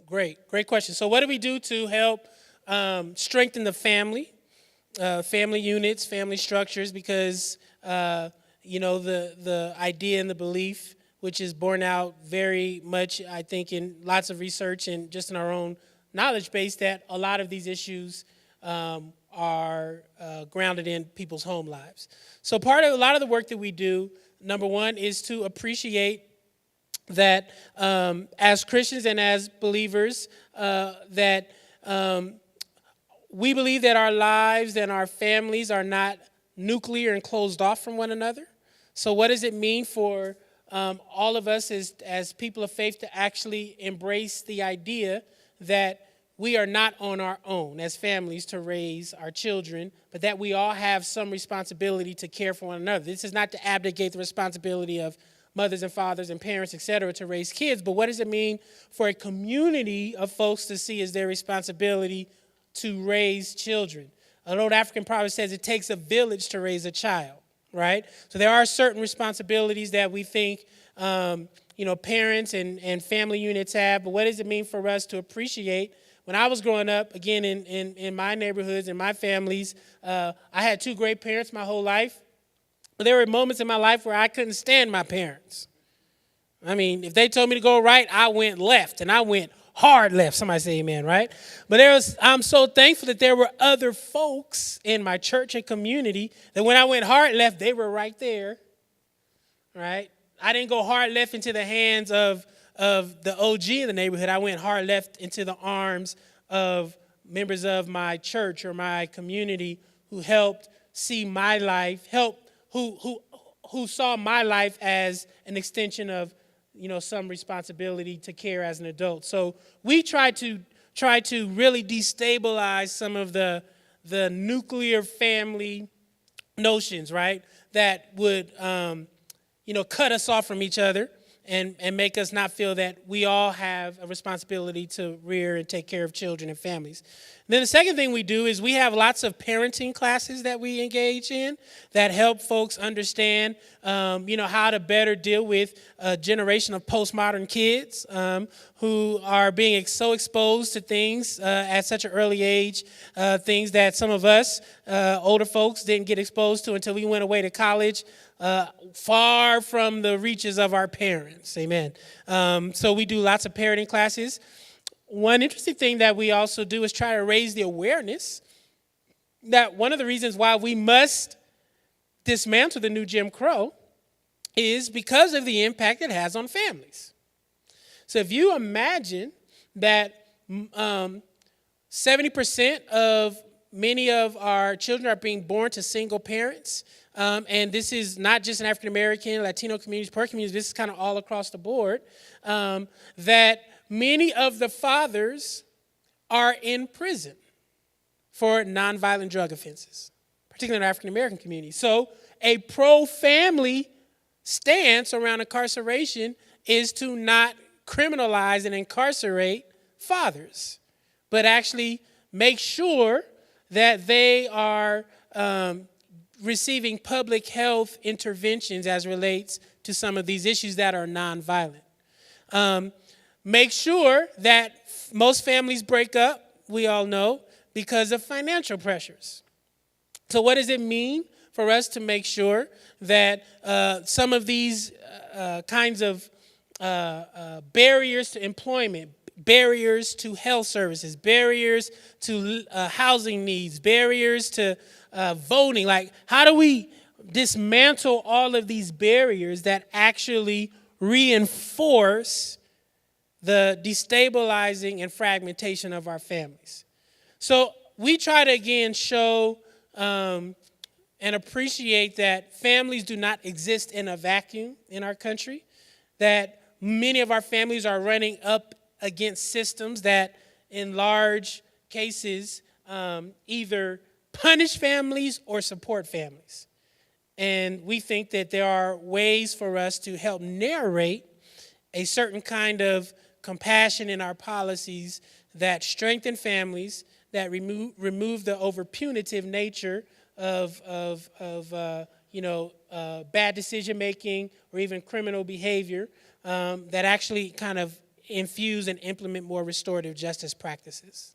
Great question. So what do we do to help strengthen the family, family units, family structures? Because the idea and the belief, which is borne out very much, I think, in lots of research and just in our own knowledge base, that a lot of these issues are grounded in people's home lives. So part of a lot of the work that we do, number one, is to appreciate that as Christians and as believers, that we believe that our lives and our families are not nuclear and closed off from one another. So what does it mean for all of us as people of faith to actually embrace the idea that we are not on our own as families to raise our children, but that we all have some responsibility to care for one another? This is not to abdicate the responsibility of mothers and fathers and parents, et cetera, to raise kids, but what does it mean for a community of folks to see as their responsibility to raise children? An old African proverb says it takes a village to raise a child, right? So there are certain responsibilities that we think, parents and family units have, but what does it mean for us to appreciate? When I was growing up, again, in my neighborhoods and my families, I had two great parents my whole life. But there were moments in my life where I couldn't stand my parents. I mean, if they told me to go right, I went left, and I went hard left. Somebody say amen, right? But I'm so thankful that there were other folks in my church and community that when I went hard left, they were right there, right? I didn't go hard left into the hands of the OG in the neighborhood. I went hard left into the arms of members of my church or my community who helped see my life, who saw my life as an extension of, some responsibility to care as an adult. So we try to really destabilize some of the nuclear family notions, right? That would, cut us off from each other and make us not feel that we all have a responsibility to rear and take care of children and families. Then the second thing we do is we have lots of parenting classes that we engage in that help folks understand, how to better deal with a generation of postmodern kids who are being so exposed to things at such an early age, things that some of us, older folks, didn't get exposed to until we went away to college, far from the reaches of our parents. Amen. So we do lots of parenting classes. One interesting thing that we also do is try to raise the awareness that one of the reasons why we must dismantle the new Jim Crow is because of the impact it has on families. So if you imagine that 70% of many of our children are being born to single parents, and this is not just in African American, Latino communities, poor communities, this is kind of all across the board, that many of the fathers are in prison for nonviolent drug offenses, particularly in the African American community. So a pro-family stance around incarceration is to not criminalize and incarcerate fathers, but actually make sure that they are receiving public health interventions as relates to some of these issues that are nonviolent. Make sure that most families break up, we all know, because of financial pressures. So what does it mean for us to make sure that some of these kinds of barriers to employment, barriers to health services, barriers to housing needs, barriers to voting, like how do we dismantle all of these barriers that actually reinforce the destabilizing and fragmentation of our families? So we try to, again, show and appreciate that families do not exist in a vacuum in our country, that many of our families are running up against systems that, in large cases, either punish families or support families. And we think that there are ways for us to help narrate a certain kind of compassion in our policies that strengthen families, that remove the over punitive nature of bad decision making or even criminal behavior, that actually kind of infuse and implement more restorative justice practices.